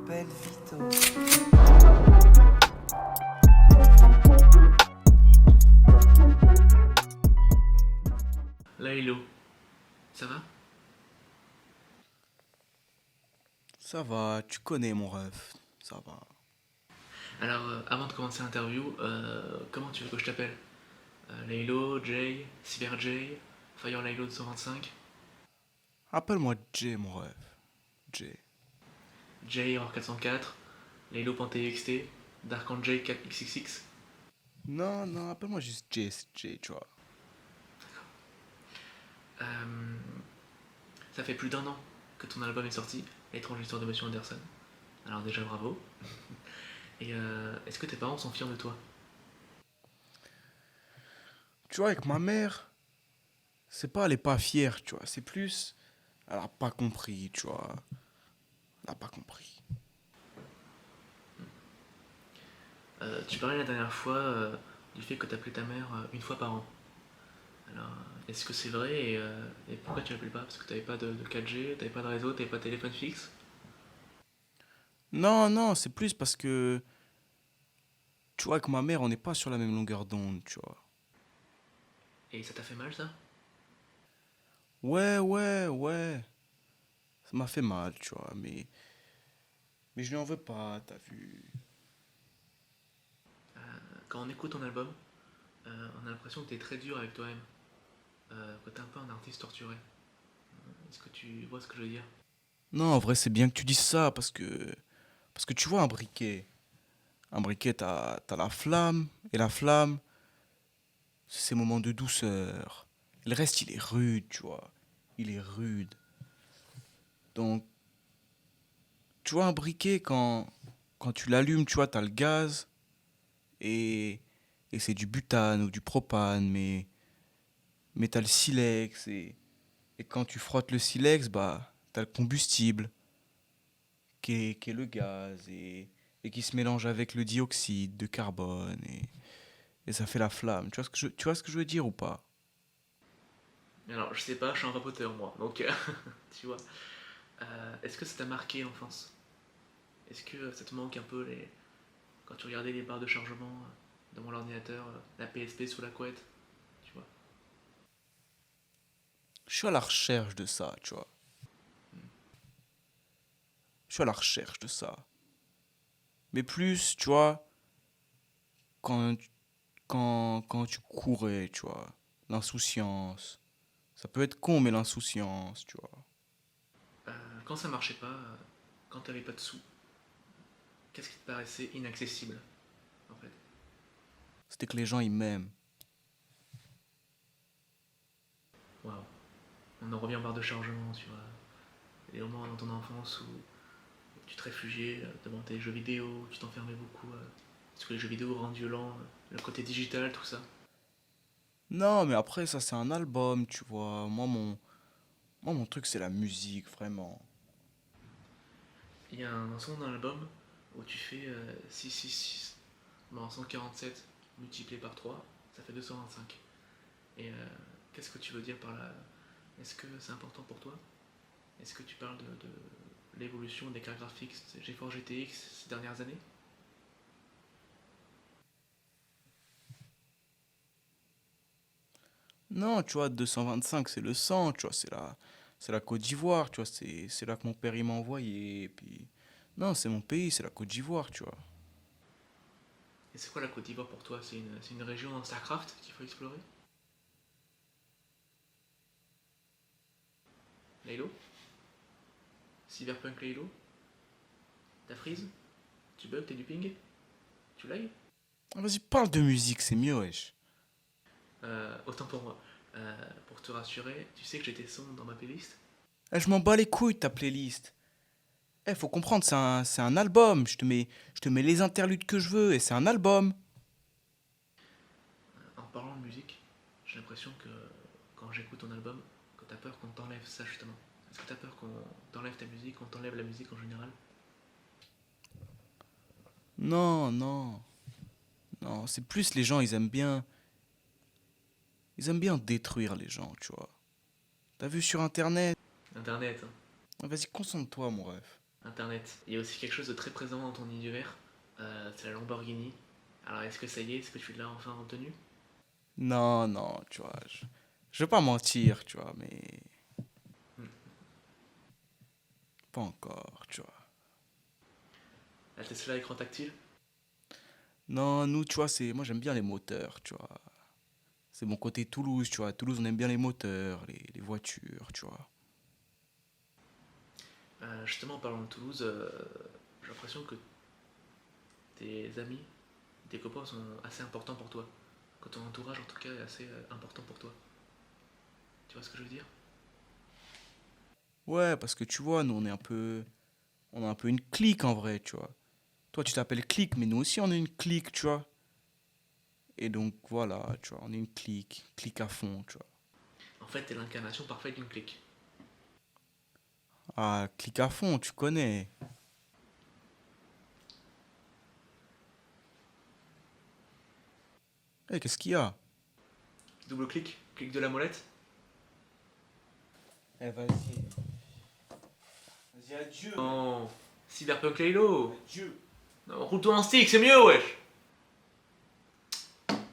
m'appelle Vito. Là, hello. Ça va? Ça va, tu connais mon ref, ça va. Alors, avant de commencer l'interview, comment tu veux que je t'appelle? Laylo, Jay, Cyber Jay, Fire Laylo 225, Appelle-moi Jay mon ref, Jay. Jay Error 404, Laylo.txt, Dark Jay 4xxx. Non, non, appelle-moi juste Jay, c'est Jay, tu vois. Euh, Ça fait plus d'1 an que ton album est sorti, L'étrange histoire de Monsieur Anderson. Alors déjà bravo. Et est-ce que tes parents sont fiers de toi? Tu vois, avec ma mère, c'est pas elle est pas fière, tu vois, c'est plus, elle a pas compris, tu vois. Elle a pas compris. Tu parlais la dernière fois du fait que t'appelais ta mère une fois par an. Alors, est-ce que c'est vrai et pourquoi tu l'appelles pas? Parce que t'avais pas de 4G, t'avais pas de réseau, t'avais pas de téléphone fixe? Non, non, c'est plus parce que, tu vois, avec ma mère, on n'est pas sur la même longueur d'onde, tu vois. Et ça t'a fait mal ça? Ouais, ouais, ouais, ça m'a fait mal, tu vois, mais je lui en veux pas, t'as vu. Quand on écoute ton album, on a l'impression que t'es très dur avec toi-même, que t'es un peu un artiste torturé. Est-ce que tu vois ce que je veux dire? Non, en vrai, c'est bien que tu dises ça parce que tu vois un briquet, t'as la flamme, et la flamme, c'est ces moments de douceur. Le reste, il est rude, tu vois. Il est rude. Donc, tu vois, un briquet, quand tu l'allumes, tu vois, t'as le gaz, et, et c'est du butane ou du propane, mais t'as le silex, et quand tu frottes le silex, bah, t'as le combustible, qui est le gaz, et qui se mélange avec le dioxyde de carbone, et ça fait la flamme. Tu vois ce que je veux dire ou pas? Alors, je sais pas, je suis un vapoteur moi, donc tu vois. Est-ce que ça t'a marqué l'enfance? Est-ce que ça te manque un peu quand tu regardais les barres de chargement devant l'ordinateur, la PSP sous la couette, tu vois? Je suis à la recherche de ça, tu vois. Je suis à la recherche de ça. Mais plus, tu vois, quand, quand tu courais, tu vois. L'insouciance. Ça peut être con, mais l'insouciance, tu vois. Quand ça marchait pas, quand t'avais pas de sous, qu'est-ce qui te paraissait inaccessible en fait? C'était que les gens, ils m'aiment. Waouh, on en revient aux barres de chargement, tu vois. Des moments dans ton enfance où tu te réfugiais devant tes jeux vidéo, tu t'enfermais beaucoup, parce que les jeux vidéo rendent violent, le côté digital, tout ça. Non, mais après, ça, c'est un album, tu vois. Moi, mon truc, c'est la musique, vraiment. Il y a un son dans l'album où tu fais 666 dans 147 multiplié par 3, ça fait 225. Et qu'est-ce que tu veux dire par là? Est-ce que c'est important pour toi? Est-ce que tu parles de l'évolution des cartes graphiques GeForce GTX ces dernières années? Non, tu vois, 225, c'est le sang, tu vois. C'est la Côte d'Ivoire, tu vois. C'est là que mon père, il m'a envoyé. Et puis, non, c'est mon pays, c'est la Côte d'Ivoire, tu vois. Et c'est quoi la Côte d'Ivoire pour toi? C'est une région dans StarCraft qu'il faut explorer? Laylo? Cyberpunk Laylo? T'as freeze? Tu bugs? T'as du ping? Tu lag? Ah, vas-y, parle de musique, c'est mieux, wesh. Autant pour moi. Pour te rassurer, tu sais que j'ai tes sons dans ma playlist? Eh, je m'en bats les couilles de ta playlist. Eh, faut comprendre, c'est un album. Je te mets les interludes que je veux et c'est un album. En parlant de musique, j'ai l'impression que quand j'écoute ton album, que t'as peur qu'on t'enlève ça justement. Est-ce que t'as peur qu'on t'enlève ta musique, qu'on t'enlève la musique en général? Non, non, non. C'est plus les gens, ils aiment bien détruire les gens, tu vois. T'as vu sur Internet? Internet, hein. Ah, vas-y, concentre-toi, mon ref. Internet. Il y a aussi quelque chose de très présent dans ton univers, c'est la Lamborghini. Alors est-ce que ça y est, est-ce que tu l'as enfin obtenue? Non, non, tu vois, je vais pas mentir, tu vois, mais Hmm. pas encore, tu vois. La Tesla écran tactile? Non, nous, tu vois, moi j'aime bien les moteurs, tu vois. C'est mon côté Toulouse, tu vois. À Toulouse, on aime bien les moteurs, les voitures, tu vois. Justement, en parlant de Toulouse, j'ai l'impression que tes amis, tes copains sont assez importants pour toi. Que ton entourage, en tout cas, est assez important pour toi. Tu vois ce que je veux dire? Ouais, parce que tu vois, nous, on a un peu une clique en vrai, tu vois. Toi, tu t'appelles clique, mais nous aussi, on est une clique, tu vois. Et donc, voilà, tu vois, on est une clique à fond, tu vois. En fait, t'es l'incarnation parfaite d'une clique. Ah, clique à fond, tu connais. Eh, qu'est-ce qu'il y a? Double clic, clic de la molette. Eh, vas-y. Vas-y, adieu, mec. Non, Cyberpunk Laylo. Adieu. Non, roule-toi un stick, c'est mieux, wesh.